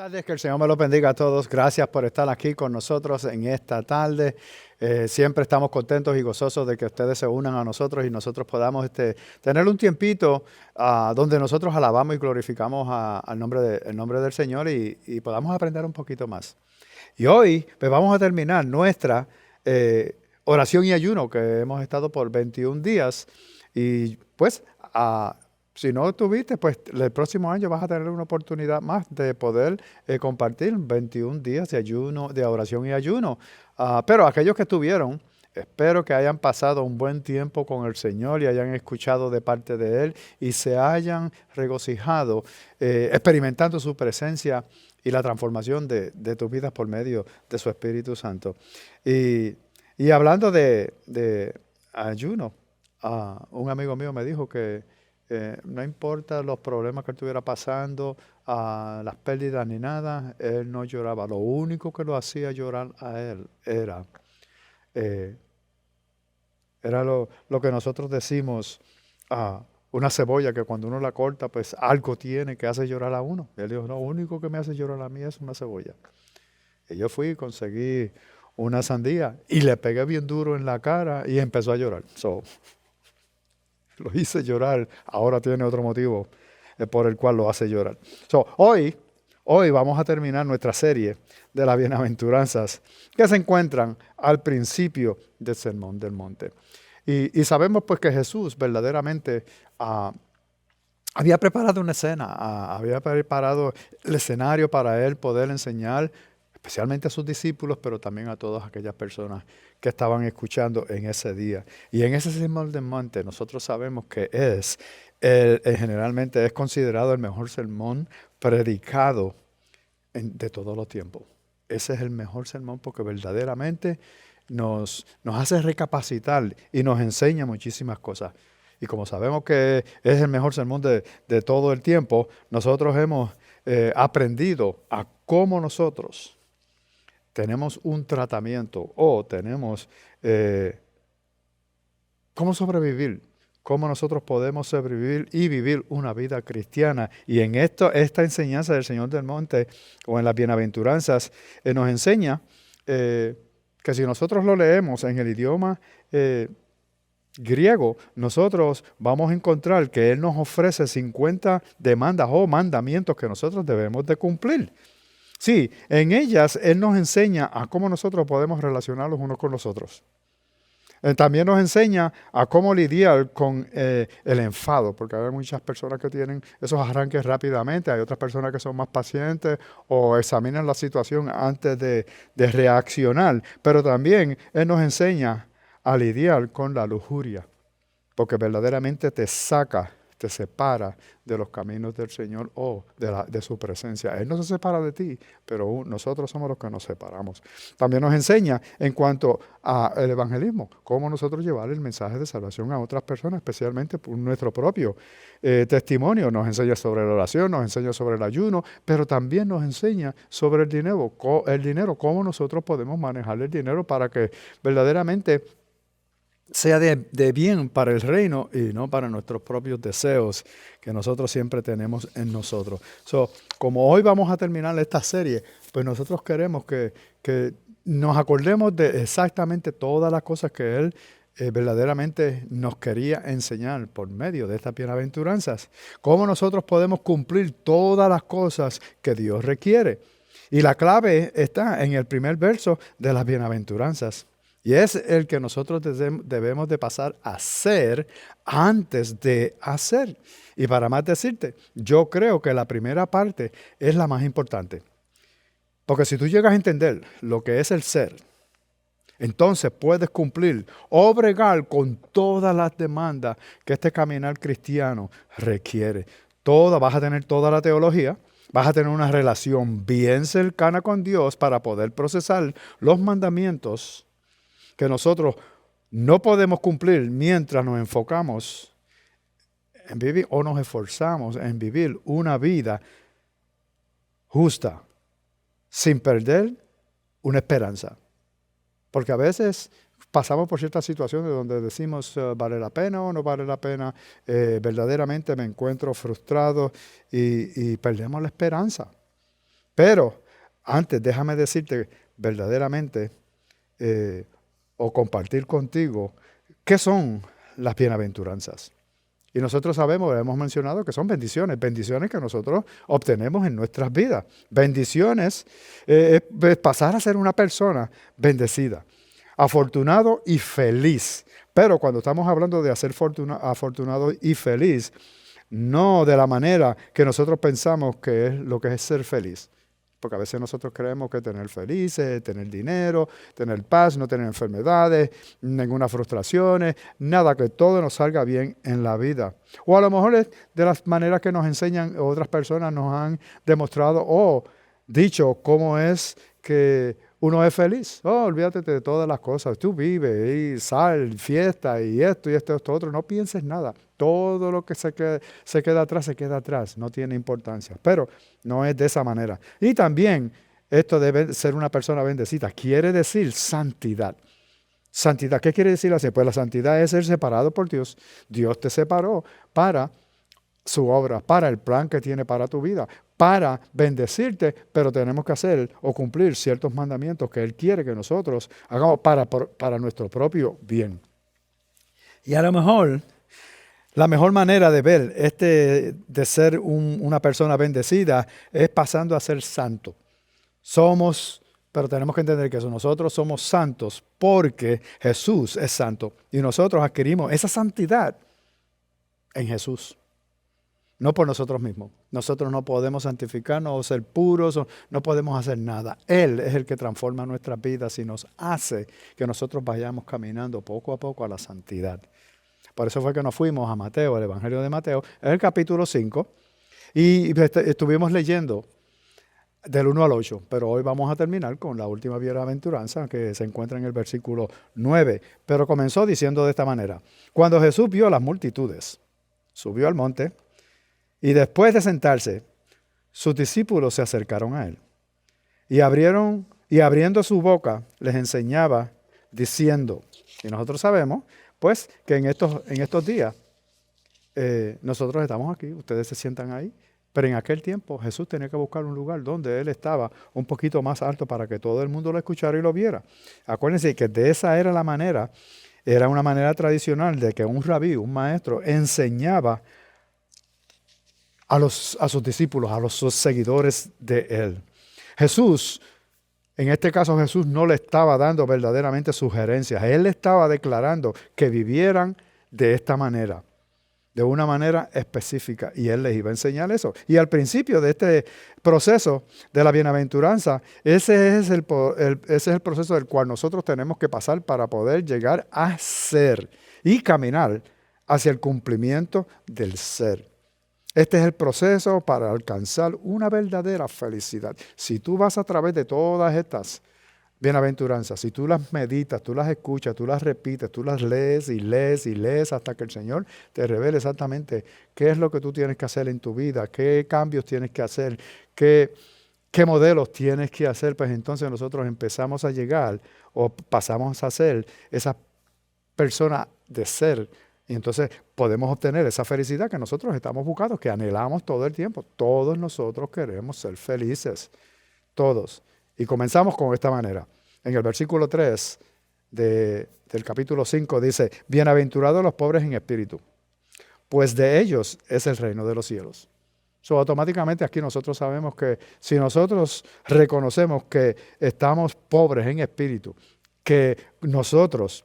Tardes, que el Señor me los bendiga a todos. Gracias por estar aquí con nosotros en esta tarde. Siempre estamos contentos y gozosos de que ustedes se unan a nosotros y nosotros podamos tener un tiempito donde nosotros alabamos y glorificamos el nombre del Señor y podamos aprender un poquito más. Y hoy pues, vamos a terminar nuestra oración y ayuno que hemos estado por 21 días. Y pues si no tuviste, pues el próximo año vas a tener una oportunidad más de poder compartir 21 días de ayuno, de oración y ayuno. Pero aquellos que estuvieron, espero que hayan pasado un buen tiempo con el Señor y hayan escuchado de parte de Él y se hayan regocijado experimentando su presencia y la transformación de tus vidas por medio de su Espíritu Santo. Y hablando de ayuno, un amigo mío me dijo que no importa los problemas que él estuviera pasando, las pérdidas ni nada, él no lloraba. Lo único que lo hacía llorar a él era lo que nosotros decimos, una cebolla que cuando uno la corta, pues algo tiene que hace llorar a uno. Y él dijo, no, lo único que me hace llorar a mí es una cebolla. Y yo fui y conseguí una sandía y le pegué bien duro en la cara y empezó a llorar. Lo hice llorar, ahora tiene otro motivo por el cual lo hace llorar. Hoy vamos a terminar nuestra serie de las bienaventuranzas que se encuentran al principio del Sermón del Monte. Y sabemos pues que Jesús verdaderamente había preparado una escena, había preparado el escenario para él poder enseñar especialmente a sus discípulos, pero también a todas aquellas personas que estaban escuchando en ese día. Y en ese sermón del monte nosotros sabemos que generalmente es considerado el mejor sermón predicado de todos los tiempos. Ese es el mejor sermón porque verdaderamente nos hace recapacitar y nos enseña muchísimas cosas. Y como sabemos que es el mejor sermón de todo el tiempo, nosotros hemos aprendido a cómo nosotros tenemos un tratamiento o tenemos cómo sobrevivir, cómo nosotros podemos sobrevivir y vivir una vida cristiana. Y en esta enseñanza del Señor del Monte o en las bienaventuranzas nos enseña que si nosotros lo leemos en el idioma griego, nosotros vamos a encontrar que Él nos ofrece 50 demandas o mandamientos que nosotros debemos de cumplir. Sí, en ellas Él nos enseña a cómo nosotros podemos relacionarnos unos con los otros. También nos enseña a cómo lidiar con el enfado, porque hay muchas personas que tienen esos arranques rápidamente, hay otras personas que son más pacientes o examinan la situación antes de reaccionar, pero también Él nos enseña a lidiar con la lujuria, porque verdaderamente te separa de los caminos del Señor o de su presencia. Él no se separa de ti, pero nosotros somos los que nos separamos. También nos enseña en cuanto al evangelismo, cómo nosotros llevar el mensaje de salvación a otras personas, especialmente por nuestro propio testimonio. Nos enseña sobre la oración, nos enseña sobre el ayuno, pero también nos enseña sobre el dinero, cómo nosotros podemos manejar el dinero para que verdaderamente sea de bien para el reino y no para nuestros propios deseos que nosotros siempre tenemos en nosotros. Como hoy vamos a terminar esta serie, pues nosotros queremos que nos acordemos de exactamente todas las cosas que Él verdaderamente nos quería enseñar por medio de estas bienaventuranzas. Cómo nosotros podemos cumplir todas las cosas que Dios requiere. Y la clave está en el primer verso de las bienaventuranzas. Y es el que nosotros debemos de pasar a ser antes de hacer. Y para más decirte, yo creo que la primera parte es la más importante. Porque si tú llegas a entender lo que es el ser, entonces puedes cumplir o bregar con todas las demandas que este caminar cristiano requiere. Vas a tener toda la teología, vas a tener una relación bien cercana con Dios para poder procesar los mandamientos que nosotros no podemos cumplir mientras nos enfocamos en vivir o nos esforzamos en vivir una vida justa, sin perder una esperanza. Porque a veces pasamos por ciertas situaciones donde decimos, ¿vale la pena o no vale la pena? Verdaderamente me encuentro frustrado y perdemos la esperanza. Pero antes déjame decirte verdaderamente o compartir contigo qué son las bienaventuranzas. Y nosotros sabemos, hemos mencionado que son bendiciones, bendiciones que nosotros obtenemos en nuestras vidas. Bendiciones es pasar a ser una persona bendecida, afortunado y feliz. Pero cuando estamos hablando de ser afortunado y feliz, no de la manera que nosotros pensamos que es lo que es ser feliz. Porque a veces nosotros creemos que tener felices, tener dinero, tener paz, no tener enfermedades, ninguna frustraciones, nada, que todo nos salga bien en la vida. O a lo mejor es de las maneras que nos enseñan otras personas, nos han demostrado o dicho cómo es que uno es feliz. Oh, olvídate de todas las cosas. Tú vives y sal, fiesta y esto, esto, otro. No pienses nada. Todo lo que se queda atrás, se queda atrás. No tiene importancia. Pero no es de esa manera. Y también esto debe ser una persona bendecida. Quiere decir santidad. Santidad, ¿qué quiere decir así? Pues la santidad es ser separado por Dios. Dios te separó para su obra, para el plan que tiene para tu vida, para bendecirte, pero tenemos que hacer o cumplir ciertos mandamientos que Él quiere que nosotros hagamos para nuestro propio bien. Y a lo mejor, la mejor manera de ver de ser una persona bendecida es pasando a ser santo. Pero tenemos que entender que nosotros somos santos porque Jesús es santo y nosotros adquirimos esa santidad en Jesús. No por nosotros mismos. Nosotros no podemos santificarnos o ser puros, o no podemos hacer nada. Él es el que transforma nuestras vidas y nos hace que nosotros vayamos caminando poco a poco a la santidad. Por eso fue que nos fuimos a Mateo, el Evangelio de Mateo, en el capítulo 5, y estuvimos leyendo del 1 al 8, pero hoy vamos a terminar con la última bienaventuranza que se encuentra en el versículo 9. Pero comenzó diciendo de esta manera: cuando Jesús vio las multitudes, subió al monte, y después de sentarse, sus discípulos se acercaron a él. Y abriendo su boca, les enseñaba diciendo, y nosotros sabemos, pues, que en estos días nosotros estamos aquí, ustedes se sientan ahí, pero en aquel tiempo Jesús tenía que buscar un lugar donde Él estaba un poquito más alto para que todo el mundo lo escuchara y lo viera. Acuérdense que de esa era la manera, era una manera tradicional de que un rabí, un maestro, enseñaba a sus discípulos, a sus seguidores de Él. Jesús, en este caso Jesús no le estaba dando verdaderamente sugerencias. Él le estaba declarando que vivieran de esta manera, de una manera específica. Y Él les iba a enseñar eso. Y al principio de este proceso de la bienaventuranza, ese es el proceso del cual nosotros tenemos que pasar para poder llegar a ser y caminar hacia el cumplimiento del ser. Este es el proceso para alcanzar una verdadera felicidad. Si tú vas a través de todas estas bienaventuranzas, si tú las meditas, tú las escuchas, tú las repites, tú las lees y lees y lees hasta que el Señor te revele exactamente qué es lo que tú tienes que hacer en tu vida, qué cambios tienes que hacer, qué modelos tienes que hacer, pues entonces nosotros empezamos a llegar o pasamos a ser esa persona de ser. Y entonces podemos obtener esa felicidad que nosotros estamos buscando, que anhelamos todo el tiempo. Todos nosotros queremos ser felices, todos. Y comenzamos con esta manera. En el versículo 3 del capítulo 5 dice: bienaventurados los pobres en espíritu, pues de ellos es el reino de los cielos. Automáticamente aquí nosotros sabemos que si nosotros reconocemos que estamos pobres en espíritu, que nosotros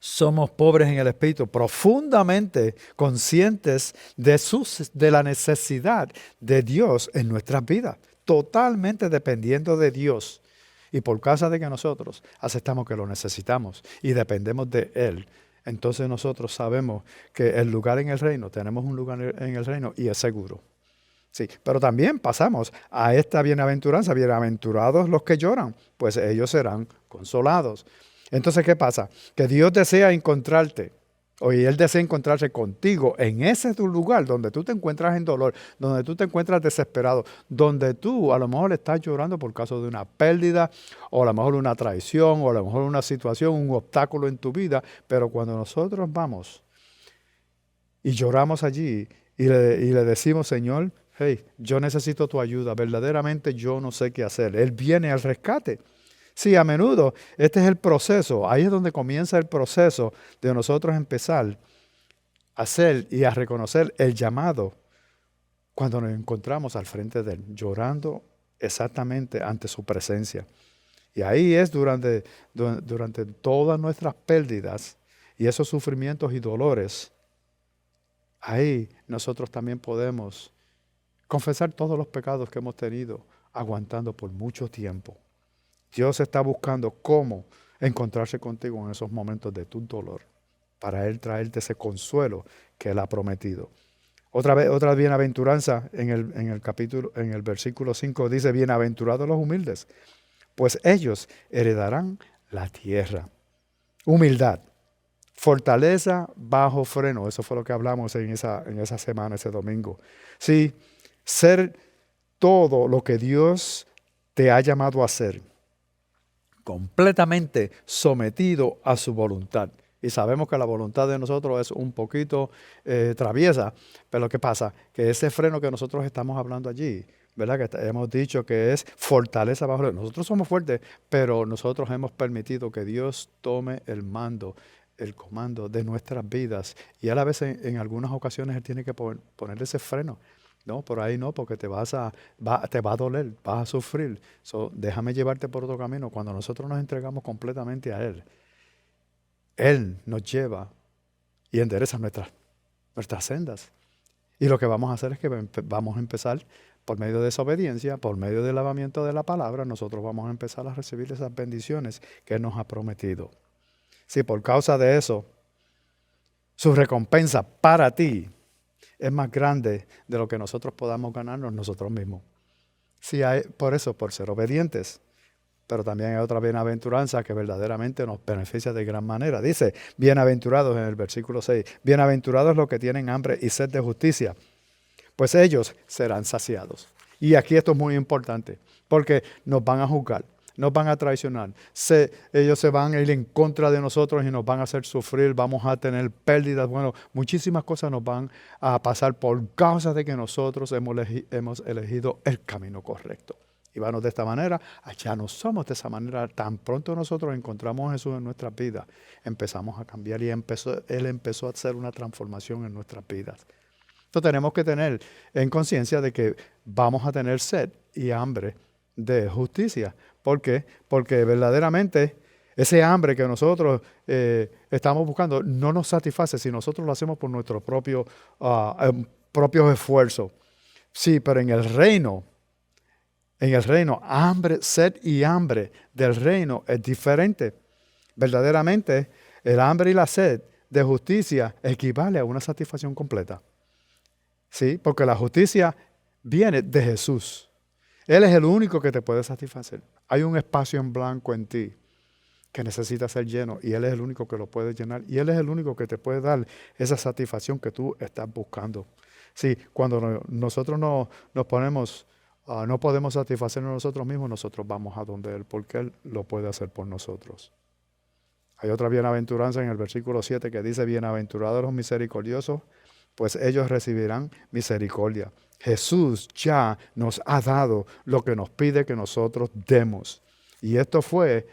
somos pobres en el espíritu, profundamente conscientes de la necesidad de Dios en nuestras vidas, totalmente dependiendo de Dios. Y por causa de que nosotros aceptamos que lo necesitamos y dependemos de Él, entonces nosotros sabemos que el lugar en el reino, tenemos un lugar en el reino y es seguro. Sí, pero también pasamos a esta bienaventuranza: bienaventurados los que lloran, pues ellos serán consolados. Entonces, ¿qué pasa? Que Dios desea encontrarte, y Él desea encontrarse contigo en ese tu lugar donde tú te encuentras en dolor, donde tú te encuentras desesperado, donde tú a lo mejor estás llorando por causa de una pérdida, o a lo mejor una traición, o a lo mejor una situación, un obstáculo en tu vida. Pero cuando nosotros vamos y lloramos allí y le decimos: Señor, hey, yo necesito tu ayuda, verdaderamente yo no sé qué hacer. Él viene al rescate. Sí, a menudo este es el proceso, ahí es donde comienza el proceso de nosotros empezar a hacer y a reconocer el llamado cuando nos encontramos al frente de Él, llorando exactamente ante su presencia. Y ahí es durante todas nuestras pérdidas y esos sufrimientos y dolores, ahí nosotros también podemos confesar todos los pecados que hemos tenido aguantando por mucho tiempo. Dios está buscando cómo encontrarse contigo en esos momentos de tu dolor, para Él traerte ese consuelo que Él ha prometido. Otra bienaventuranza en el versículo 5 dice, bienaventurados los humildes, pues ellos heredarán la tierra. Humildad, fortaleza bajo freno, eso fue lo que hablamos en esa semana, ese domingo. Sí, ser todo lo que Dios te ha llamado a ser, completamente sometido a su voluntad. Y sabemos que la voluntad de nosotros es un poquito traviesa, pero ¿qué pasa? Que ese freno que nosotros estamos hablando allí, ¿verdad? Que hemos dicho que es fortaleza bajo. Nosotros somos fuertes, pero nosotros hemos permitido que Dios tome el mando, el comando de nuestras vidas. Y Él a veces, en algunas ocasiones, Él tiene que poner ese freno. No, por ahí no, porque te va a doler, vas a sufrir. Déjame llevarte por otro camino. Cuando nosotros nos entregamos completamente a Él, Él nos lleva y endereza nuestras sendas. Y lo que vamos a hacer es que vamos a empezar por medio de esa obediencia, por medio del lavamiento de la palabra, nosotros vamos a empezar a recibir esas bendiciones que Él nos ha prometido. Si por causa de eso, su recompensa para ti es más grande de lo que nosotros podamos ganarnos nosotros mismos. Sí, por eso, por ser obedientes. Pero también hay otra bienaventuranza que verdaderamente nos beneficia de gran manera. Dice, bienaventurados en el versículo 6, bienaventurados los que tienen hambre y sed de justicia, pues ellos serán saciados. Y aquí esto es muy importante, porque nos van a juzgar, nos van a traicionar. Ellos se van a ir en contra de nosotros y nos van a hacer sufrir, vamos a tener pérdidas. Bueno, muchísimas cosas nos van a pasar por causa de que nosotros hemos elegido el camino correcto. Y vamos de esta manera, ya no somos de esa manera. Tan pronto nosotros encontramos a Jesús en nuestras vidas, empezamos a cambiar y Él empezó a hacer una transformación en nuestras vidas. Entonces tenemos que tener en conciencia de que vamos a tener sed y hambre de justicia. ¿Por qué? Porque verdaderamente ese hambre que nosotros estamos buscando no nos satisface si nosotros lo hacemos por nuestro propio esfuerzo. Sí, pero en el reino, hambre, sed y hambre del reino es diferente. Verdaderamente, el hambre y la sed de justicia equivale a una satisfacción completa. ¿Sí? Porque la justicia viene de Jesús. Él es el único que te puede satisfacer. Hay un espacio en blanco en ti que necesita ser lleno y Él es el único que lo puede llenar y Él es el único que te puede dar esa satisfacción que tú estás buscando. Sí, cuando nosotros nos ponemos, no podemos satisfacernos nosotros mismos, nosotros vamos a donde Él, porque Él lo puede hacer por nosotros. Hay otra bienaventuranza en el versículo 7 que dice, bienaventurados los misericordiosos, pues ellos recibirán misericordia. Jesús ya nos ha dado lo que nos pide que nosotros demos. Y esto fue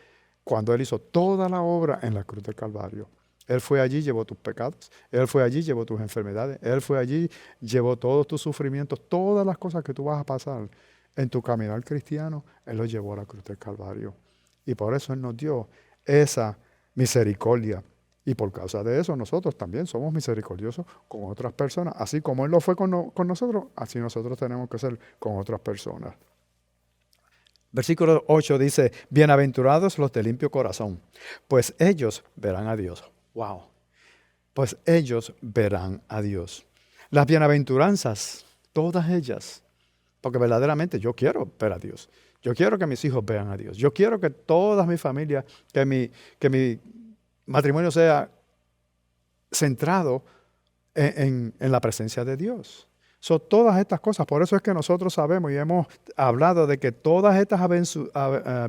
cuando Él hizo toda la obra en la cruz del Calvario. Él fue allí, llevó tus pecados. Él fue allí, llevó tus enfermedades. Él fue allí, llevó todos tus sufrimientos, todas las cosas que tú vas a pasar en tu caminar cristiano. Él lo llevó a la cruz del Calvario. Y por eso Él nos dio esa misericordia. Y por causa de eso nosotros también somos misericordiosos con otras personas. Así como Él lo fue con nosotros, así nosotros tenemos que ser con otras personas. Versículo 8 dice, bienaventurados los de limpio corazón, pues ellos verán a Dios. ¡Wow! Pues ellos verán a Dios. Las bienaventuranzas, todas ellas, porque verdaderamente yo quiero ver a Dios. Yo quiero que mis hijos vean a Dios. Yo quiero que toda mi familia, que mi matrimonio sea centrado en la presencia de Dios. Son todas estas cosas. Por eso es que nosotros sabemos y hemos hablado de que todas estas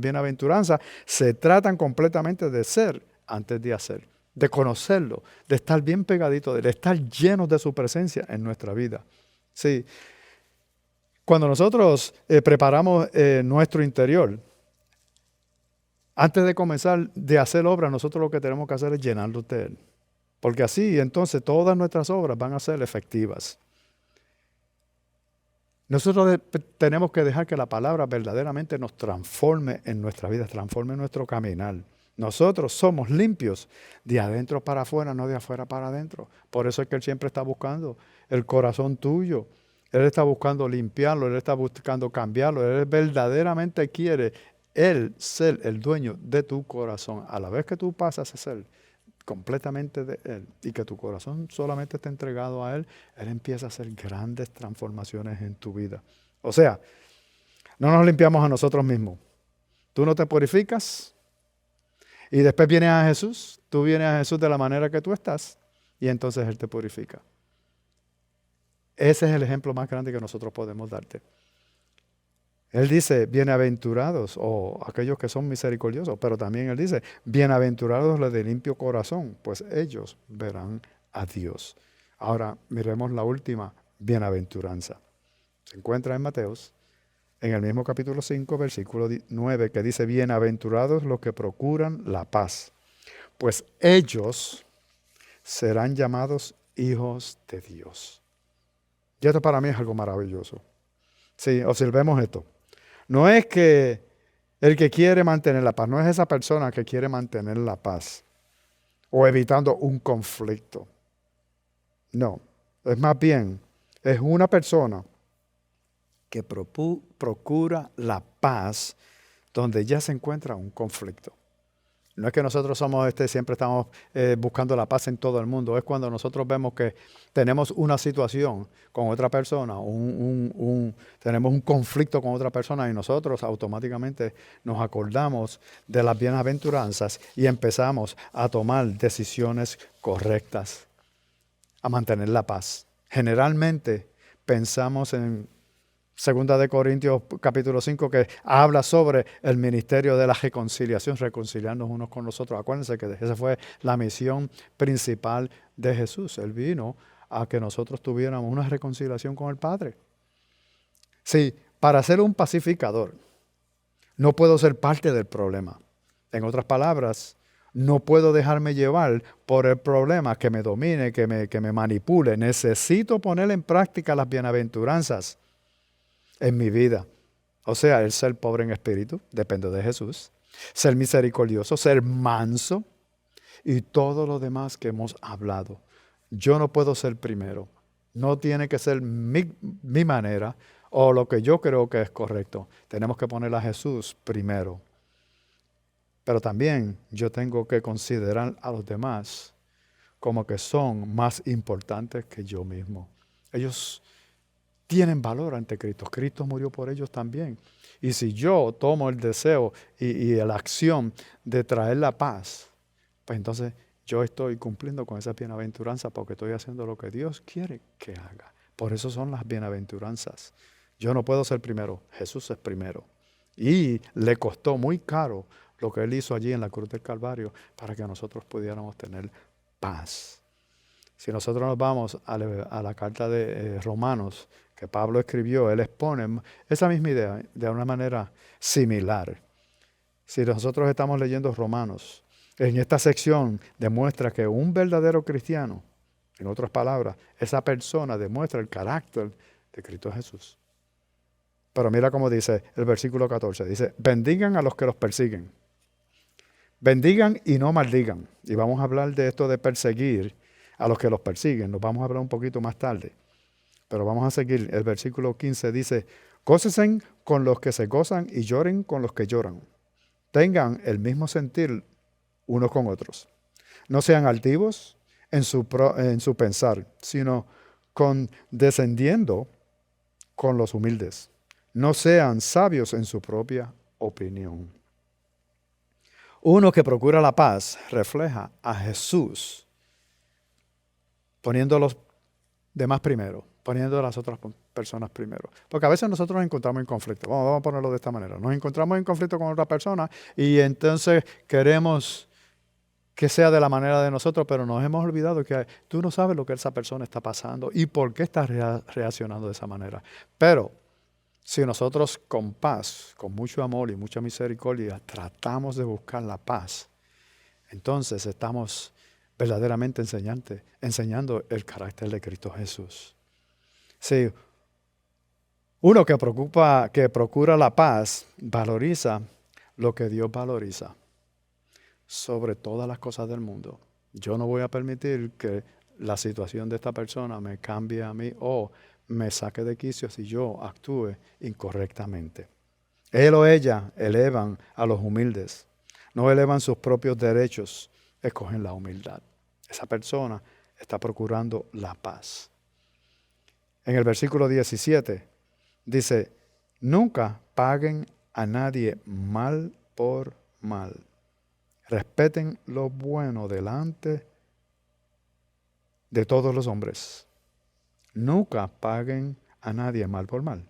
bienaventuranzas se tratan completamente de ser antes de hacer, de conocerlo, de estar bien pegadito, de estar llenos de su presencia en nuestra vida. Sí. Cuando nosotros preparamos nuestro interior, antes de comenzar de hacer obra, nosotros lo que tenemos que hacer es llenarlo de Él. Porque así, entonces, todas nuestras obras van a ser efectivas. Nosotros tenemos que dejar que la palabra verdaderamente nos transforme en nuestra vida, transforme en nuestro caminar. Nosotros somos limpios de adentro para afuera, no de afuera para adentro. Por eso es que Él siempre está buscando el corazón tuyo. Él está buscando limpiarlo, Él está buscando cambiarlo. Él verdaderamente quiere Él ser el dueño de tu corazón. A la vez que tú pasas a ser completamente de Él y que tu corazón solamente esté entregado a Él, Él empieza a hacer grandes transformaciones en tu vida. O sea, no nos limpiamos a nosotros mismos. Tú no te purificas y después vienes a Jesús. Tú vienes a Jesús de la manera que tú estás y entonces Él te purifica. Ese es el ejemplo más grande que nosotros podemos darte. Él dice, bienaventurados, o aquellos que son misericordiosos, pero también Él dice, bienaventurados los de limpio corazón, pues ellos verán a Dios. Ahora, miremos la última bienaventuranza. Se encuentra en Mateos, en el mismo capítulo 5, versículo 9, que dice, bienaventurados los que procuran la paz, pues ellos serán llamados hijos de Dios. Y esto para mí es algo maravilloso. Sí, observemos esto. No es que el que quiere mantener la paz, no es esa persona que quiere mantener la paz o evitando un conflicto. No, es más bien, es una persona que procura la paz donde ya se encuentra un conflicto. No es que nosotros siempre estamos buscando la paz en todo el mundo. Es cuando nosotros vemos que tenemos una situación con otra persona, tenemos un conflicto con otra persona y nosotros automáticamente nos acordamos de las bienaventuranzas y empezamos a tomar decisiones correctas, a mantener la paz. Generalmente pensamos en 2 de Corintios capítulo 5 que habla sobre el ministerio de la reconciliación, reconciliarnos unos con los otros. Acuérdense que esa fue la misión principal de Jesús. Él vino a que nosotros tuviéramos una reconciliación con el Padre. Sí, para ser un pacificador, no puedo ser parte del problema. En otras palabras, no puedo dejarme llevar por el problema que me domine, que me manipule. Necesito poner en práctica las bienaventuranzas en mi vida. O sea, el ser pobre en espíritu, depende de Jesús. Ser misericordioso, ser manso y todo lo demás que hemos hablado. Yo no puedo ser primero. No tiene que ser mi manera o lo que yo creo que es correcto. Tenemos que poner a Jesús primero. Pero también yo tengo que considerar a los demás como que son más importantes que yo mismo. Ellos tienen valor ante Cristo. Cristo murió por ellos también. Y si yo tomo el deseo y la acción de traer la paz, pues entonces yo estoy cumpliendo con esa bienaventuranza porque estoy haciendo lo que Dios quiere que haga. Por eso son las bienaventuranzas. Yo no puedo ser primero, Jesús es primero. Y le costó muy caro lo que Él hizo allí en la cruz del Calvario para que nosotros pudiéramos tener paz. Si nosotros nos vamos a la carta de Romanos, que Pablo escribió, él expone esa misma idea de una manera similar. Si nosotros estamos leyendo Romanos, en esta sección demuestra que un verdadero cristiano, en otras palabras, esa persona demuestra el carácter de Cristo Jesús. Pero mira cómo dice el versículo 14, dice, bendigan a los que los persiguen. Bendigan y no maldigan. Y vamos a hablar de esto de perseguir a los que los persiguen. Nos vamos a hablar un poquito más tarde. Pero vamos a seguir. El versículo 15 dice, gócesen con los que se gozan y lloren con los que lloran. Tengan el mismo sentir unos con otros. No sean altivos en su pensar, sino condescendiendo con los humildes. No sean sabios en su propia opinión. Uno que procura la paz refleja a Jesús poniendo a los demás primero, poniendo a las otras personas primero. Porque a veces nosotros nos encontramos en conflicto. Vamos a ponerlo de esta manera. Nos encontramos en conflicto con otra persona y entonces queremos que sea de la manera de nosotros, pero nos hemos olvidado que tú no sabes lo que esa persona está pasando y por qué está reaccionando de esa manera. Pero Si nosotros con paz, con mucho amor y mucha misericordia, tratamos de buscar la paz, entonces estamos verdaderamente enseñando el carácter de Cristo Jesús. Sí, uno que procura la paz, valoriza lo que Dios valoriza sobre todas las cosas del mundo. Yo no voy a permitir que la situación de esta persona me cambie a mí o me saque de quicio si yo actúe incorrectamente. Él o ella elevan a los humildes, no elevan sus propios derechos, escogen la humildad. Esa persona está procurando la paz. En el versículo 17 dice, nunca paguen a nadie mal por mal. Respeten lo bueno delante de todos los hombres. Nunca paguen a nadie mal por mal.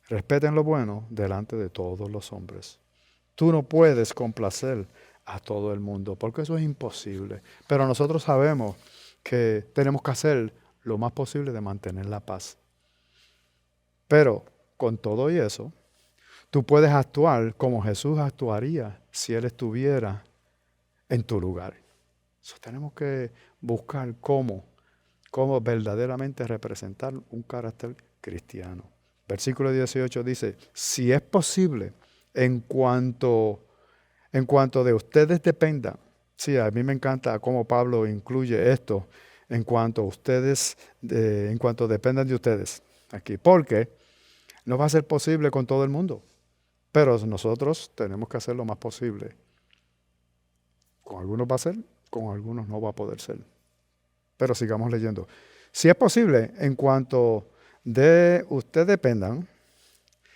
Respeten lo bueno delante de todos los hombres. Tú no puedes complacer a todo el mundo, porque eso es imposible. Pero nosotros sabemos que tenemos que hacer lo más posible de mantener la paz. Pero con todo y eso, tú puedes actuar como Jesús actuaría si Él estuviera en tu lugar. Tenemos que buscar cómo verdaderamente representar un carácter cristiano. Versículo 18 dice, si es posible, en cuanto de ustedes dependa. Sí, a mí me encanta cómo Pablo incluye esto, en cuanto dependan de ustedes aquí, porque no va a ser posible con todo el mundo, pero nosotros tenemos que hacer lo más posible. Con algunos va a ser, con algunos no va a poder ser. Pero sigamos leyendo. Si es posible, en cuanto de ustedes dependan,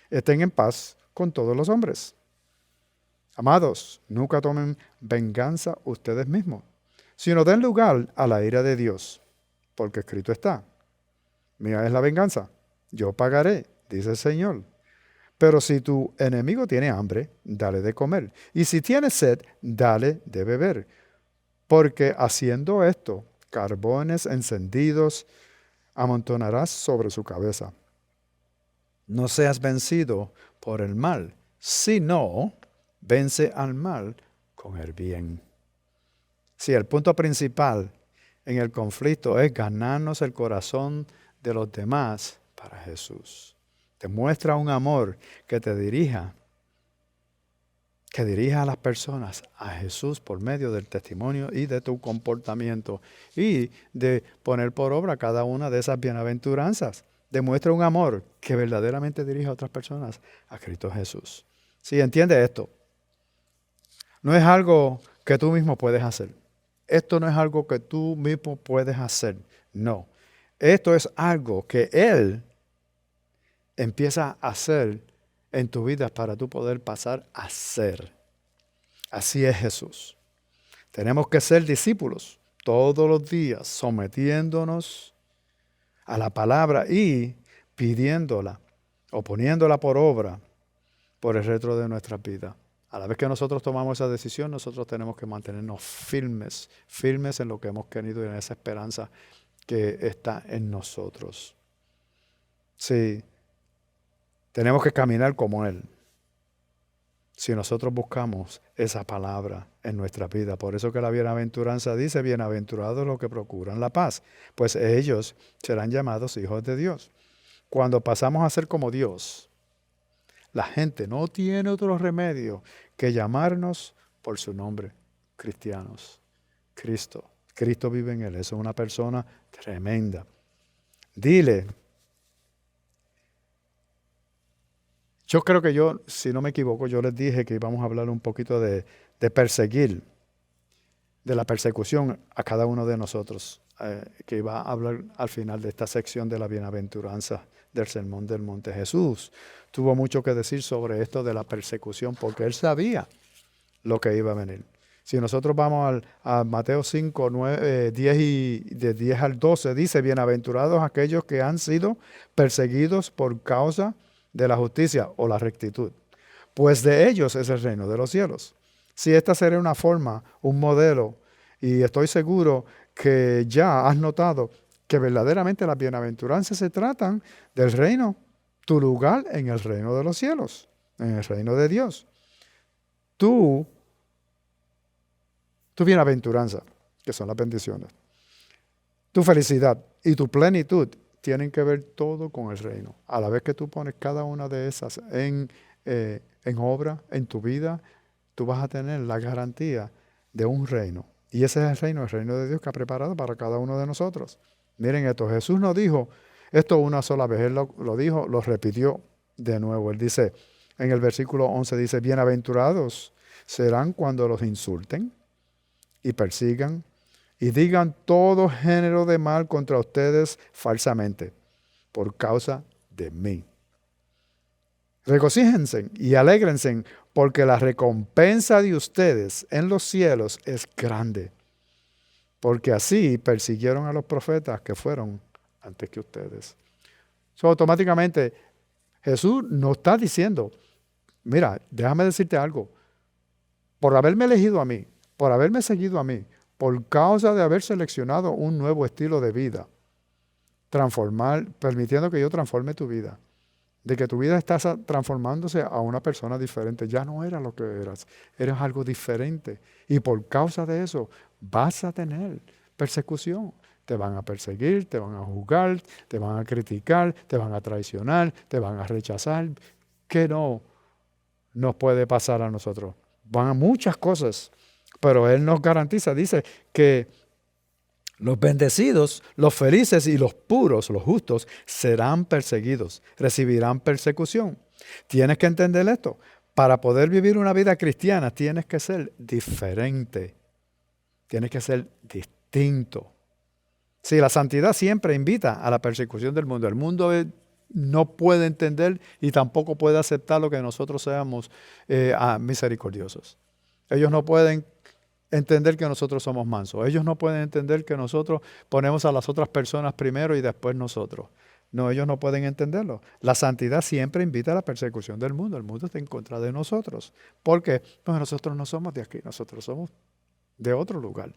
estén en paz con todos los hombres. Amados, nunca tomen venganza ustedes mismos, sino den lugar a la ira de Dios, porque escrito está, mía es la venganza, yo pagaré, dice el Señor. Pero si tu enemigo tiene hambre, dale de comer, y si tiene sed, dale de beber, porque haciendo esto, carbones encendidos amontonarás sobre su cabeza. No seas vencido por el mal, sino vence al mal con el bien. Sí, el punto principal en el conflicto es ganarnos el corazón de los demás para Jesús. Demuestra un amor que dirija a las personas a Jesús por medio del testimonio y de tu comportamiento y de poner por obra cada una de esas bienaventuranzas. Demuestra un amor que verdaderamente dirige a otras personas a Cristo Jesús. Sí, entiende esto. No es algo que tú mismo puedes hacer. Esto no es algo que tú mismo puedes hacer. No. Esto es algo que Él empieza a hacer en tu vida para tú poder pasar a ser. Así es Jesús. Tenemos que ser discípulos todos los días, sometiéndonos a la palabra y pidiéndola o poniéndola por obra por el resto de nuestras vidas. A la vez que nosotros tomamos esa decisión, nosotros tenemos que mantenernos firmes en lo que hemos querido y en esa esperanza que está en nosotros. Sí, tenemos que caminar como Él. Si nosotros buscamos esa palabra en nuestra vida. Por eso que la bienaventuranza dice, bienaventurados los que procuran la paz, pues ellos serán llamados hijos de Dios. Cuando pasamos a ser como Dios, la gente no tiene otro remedio que llamarnos por su nombre, cristianos. Cristo vive en Él, es una persona tremenda. Dile, yo creo que si no me equivoco, yo les dije que íbamos a hablar un poquito de perseguir, de la persecución a cada uno de nosotros, que iba a hablar al final de esta sección de la bienaventuranza del Sermón del Monte. Jesús tuvo mucho que decir sobre esto de la persecución porque Él sabía lo que iba a venir. Si nosotros vamos a Mateo 5, 10 y de 10 al 12, dice, bienaventurados aquellos que han sido perseguidos por causa de la justicia o la rectitud, pues de ellos es el reino de los cielos. Si esta sería una forma, un modelo, y estoy seguro que ya has notado que verdaderamente las bienaventuranzas se tratan del reino, tu lugar en el reino de los cielos, en el reino de Dios. Tu bienaventuranza, que son las bendiciones, tu felicidad y tu plenitud tienen que ver todo con el reino. A la vez que tú pones cada una de esas en obra, en tu vida, tú vas a tener la garantía de un reino. Y ese es el reino de Dios que ha preparado para cada uno de nosotros. Miren esto, Jesús no dijo esto una sola vez, Él lo dijo, lo repitió de nuevo. Él dice, en el versículo 11 dice, bienaventurados serán cuando los insulten y persigan y digan todo género de mal contra ustedes falsamente, por causa de mí. Regocíjense y alégrense, porque la recompensa de ustedes en los cielos es grande, porque así persiguieron a los profetas que fueron antes que ustedes. Automáticamente Jesús nos está diciendo, mira, déjame decirte algo, por haberme elegido a mí, por haberme seguido a mí, por causa de haber seleccionado un nuevo estilo de vida, permitiendo que yo transforme tu vida, de que tu vida está transformándose a una persona diferente. Ya no era lo que eras algo diferente. Y por causa de eso vas a tener persecución. Te van a perseguir, te van a juzgar, te van a criticar, te van a traicionar, te van a rechazar. ¿Qué no nos puede pasar a nosotros? Van a muchas cosas, pero Él nos garantiza, dice que los bendecidos, los felices y los puros, los justos, serán perseguidos, recibirán persecución. Tienes que entender esto. Para poder vivir una vida cristiana tienes que ser diferente. Tienes que ser distinto. Sí, la santidad siempre invita a la persecución del mundo. El mundo no puede entender y tampoco puede aceptar lo que nosotros seamos misericordiosos. Ellos no pueden entender que nosotros somos mansos. Ellos no pueden entender que nosotros ponemos a las otras personas primero y después nosotros. No, ellos no pueden entenderlo. La santidad siempre invita a la persecución del mundo. El mundo está en contra de nosotros. ¿Por qué? Pues nosotros no somos de aquí, nosotros somos de otro lugar.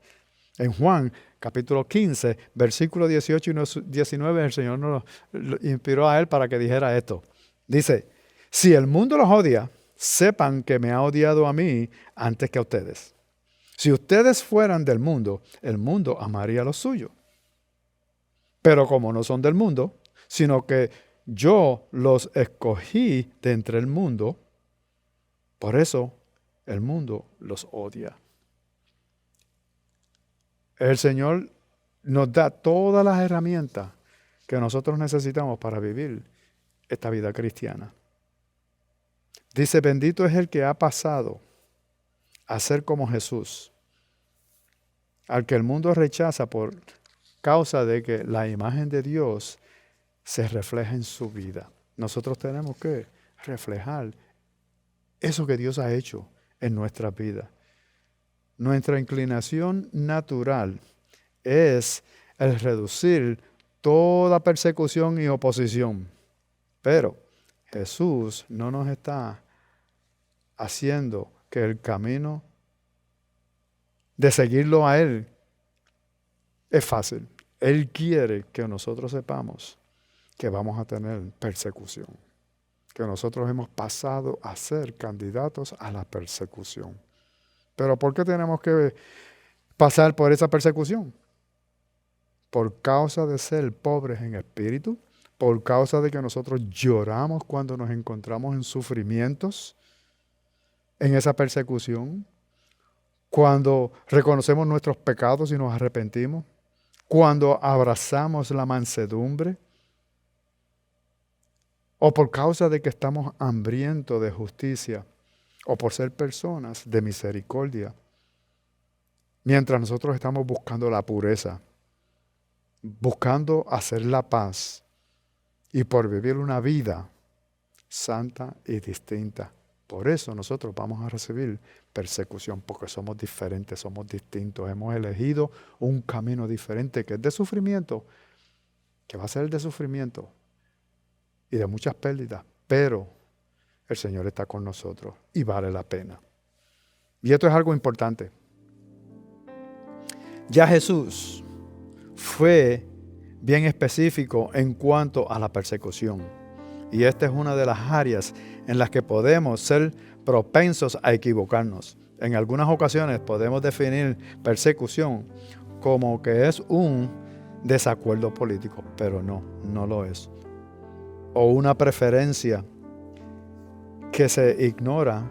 En Juan, capítulo 15, versículos 18 y 19, el Señor nos inspiró a Él para que dijera esto. Dice, si el mundo los odia, sepan que me ha odiado a mí antes que a ustedes. Si ustedes fueran del mundo, el mundo amaría lo suyo. Pero como no son del mundo, sino que yo los escogí de entre el mundo, por eso el mundo los odia. El Señor nos da todas las herramientas que nosotros necesitamos para vivir esta vida cristiana. Dice, bendito es el que ha pasado a ser como Jesús, al que el mundo rechaza por causa de que la imagen de Dios se refleja en su vida. Nosotros tenemos que reflejar eso que Dios ha hecho en nuestras vidas. Nuestra inclinación natural es el reducir toda persecución y oposición. Pero Jesús no nos está haciendo que el camino de seguirlo a Él es fácil. Él quiere que nosotros sepamos que vamos a tener persecución, que nosotros hemos pasado a ser candidatos a la persecución. Pero ¿por qué tenemos que pasar por esa persecución? Por causa de ser pobres en espíritu, por causa de que nosotros lloramos cuando nos encontramos en sufrimientos, en esa persecución, cuando reconocemos nuestros pecados y nos arrepentimos, cuando abrazamos la mansedumbre, o por causa de que estamos hambrientos de justicia, o por ser personas de misericordia, mientras nosotros estamos buscando la pureza, buscando hacer la paz y por vivir una vida santa y distinta. Por eso nosotros vamos a recibir persecución, porque somos diferentes, somos distintos. Hemos elegido un camino diferente que es de sufrimiento, que va a ser el de sufrimiento y de muchas pérdidas, pero el Señor está con nosotros y vale la pena. Y esto es algo importante. Ya Jesús fue bien específico en cuanto a la persecución. Y esta es una de las áreas en las que podemos ser propensos a equivocarnos. En algunas ocasiones podemos definir persecución como que es un desacuerdo político, pero no lo es. O una preferencia que se ignora,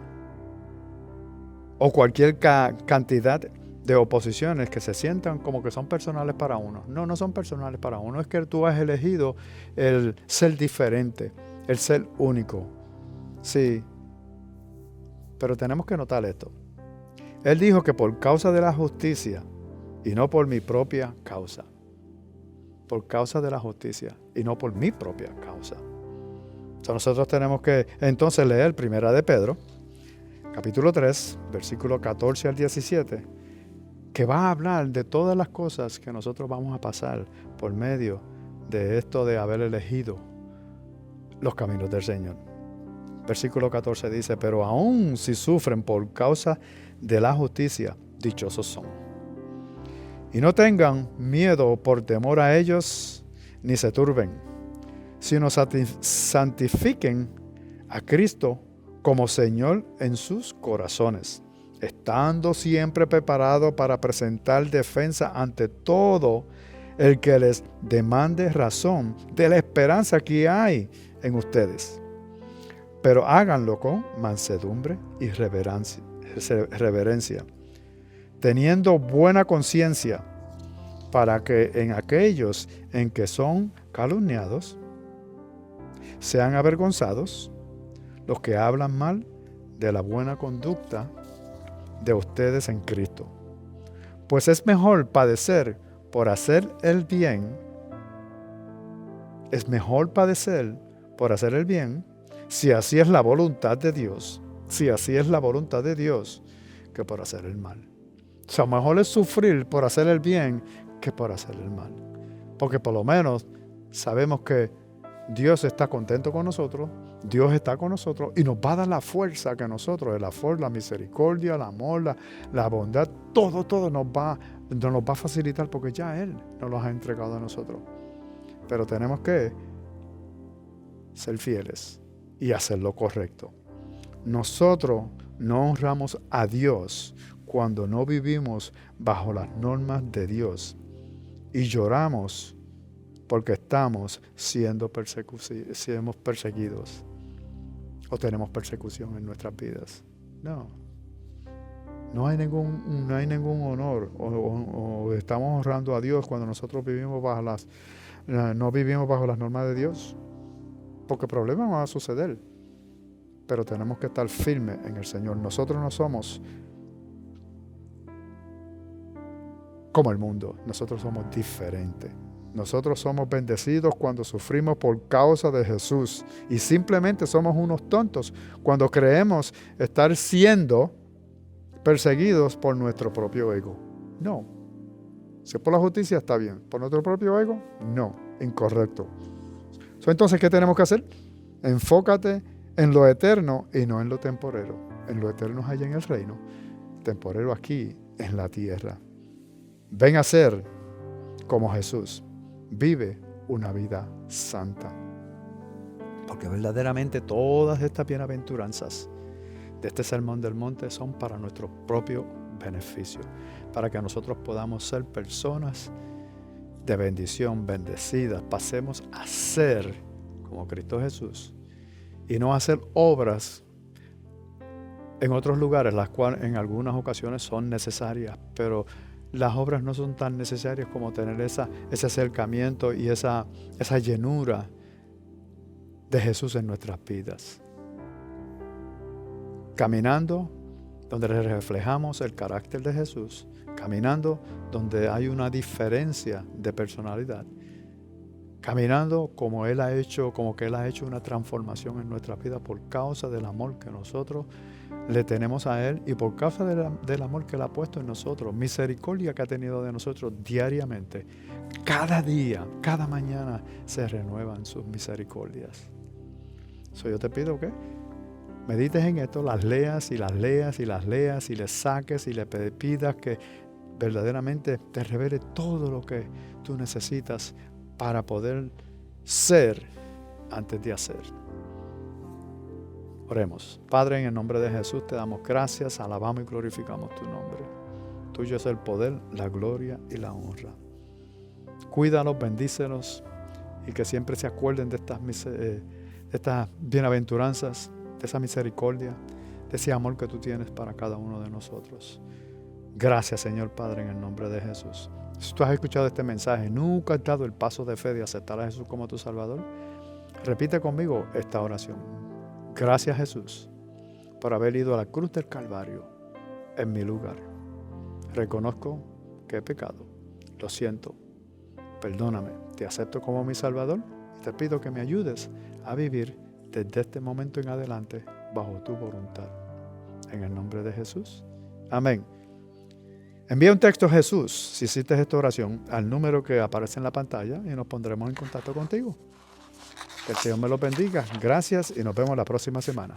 o cualquier cantidad de oposiciones que se sientan como que son personales para uno. No son personales para uno, es que tú has elegido el ser diferente, el ser único. Sí, pero tenemos que notar esto. Él dijo que por causa de la justicia y no por mi propia causa. Por causa de la justicia y no por mi propia causa. Entonces nosotros tenemos que entonces leer 1 de Pedro, capítulo 3, versículo 14 al 17, que va a hablar de todas las cosas que nosotros vamos a pasar por medio de esto de haber elegido los caminos del Señor. Versículo 14 dice, pero aun si sufren por causa de la justicia, dichosos son. Y no tengan miedo por temor a ellos, ni se turben, sino santifiquen a Cristo como Señor en sus corazones, estando siempre preparados para presentar defensa ante todo el que les demande razón de la esperanza que hay en ustedes. Pero háganlo con mansedumbre y reverencia, teniendo buena conciencia, para que en aquellos en que son calumniados sean avergonzados los que hablan mal de la buena conducta de ustedes en Cristo. Pues es mejor padecer por hacer el bien. Es mejor padecer por hacer el bien, si así es la voluntad de Dios, que por hacer el mal. O sea, mejor es sufrir por hacer el bien que por hacer el mal. Porque por lo menos sabemos que Dios está contento con nosotros, Dios está con nosotros y nos va a dar la fuerza que nosotros, el amor, la misericordia, el amor, la bondad, todo nos va a facilitar porque ya Él nos los ha entregado a nosotros. Pero tenemos que ser fieles y hacer lo correcto. Nosotros no honramos a Dios cuando no vivimos bajo las normas de Dios y lloramos porque estamos siendo perseguidos o tenemos persecución en nuestras vidas. No hay ningún honor o estamos honrando a Dios cuando nosotros vivimos no vivimos bajo las normas de Dios, porque problemas van a suceder, pero tenemos que estar firmes en el Señor. Nosotros no somos como el mundo, nosotros somos diferentes. Nosotros somos bendecidos cuando sufrimos por causa de Jesús y simplemente somos unos tontos cuando creemos estar siendo perseguidos por nuestro propio ego. No. Si es por la justicia, está bien. ¿Por nuestro propio ego? No. Incorrecto. Entonces, ¿qué tenemos que hacer? Enfócate en lo eterno y no en lo temporero. En lo eterno es allá en el reino, temporero aquí en la tierra. Ven a ser como Jesús. Vive una vida santa. Porque verdaderamente todas estas bienaventuranzas de este sermón del monte son para nuestro propio beneficio, para que nosotros podamos ser personas de bendición, bendecidas, pasemos a ser como Cristo Jesús y no a hacer obras en otros lugares, las cuales en algunas ocasiones son necesarias, pero las obras no son tan necesarias como tener ese acercamiento y esa llenura de Jesús en nuestras vidas. Caminando donde reflejamos el carácter de Jesús, caminando donde hay una diferencia de personalidad, caminando como que Él ha hecho una transformación en nuestra vida por causa del amor que nosotros le tenemos a Él y por causa del amor que Él ha puesto en nosotros, misericordia que ha tenido de nosotros diariamente. Cada día, cada mañana se renuevan sus misericordias. Yo te pido que medites en esto, las leas y le saques y le pidas que verdaderamente te revele todo lo que tú necesitas para poder ser antes de hacer. Oremos. Padre, en el nombre de Jesús te damos gracias, alabamos y glorificamos tu nombre. Tuyo es el poder, la gloria y la honra. Cuídalos, bendícelos y que siempre se acuerden de estas bienaventuranzas, de esa misericordia, de ese amor que tú tienes para cada uno de nosotros. Gracias, Señor Padre, en el nombre de Jesús. Si tú has escuchado este mensaje, nunca has dado el paso de fe de aceptar a Jesús como tu Salvador, repite conmigo esta oración. Gracias, Jesús, por haber ido a la cruz del Calvario en mi lugar. Reconozco que he pecado. Lo siento. Perdóname. Te acepto como mi Salvador y te pido que me ayudes a vivir desde este momento en adelante bajo tu voluntad. En el nombre de Jesús. Amén. Envía un texto a Jesús, si hiciste esta oración, al número que aparece en la pantalla y nos pondremos en contacto contigo. Que el Señor me lo bendiga. Gracias y nos vemos la próxima semana.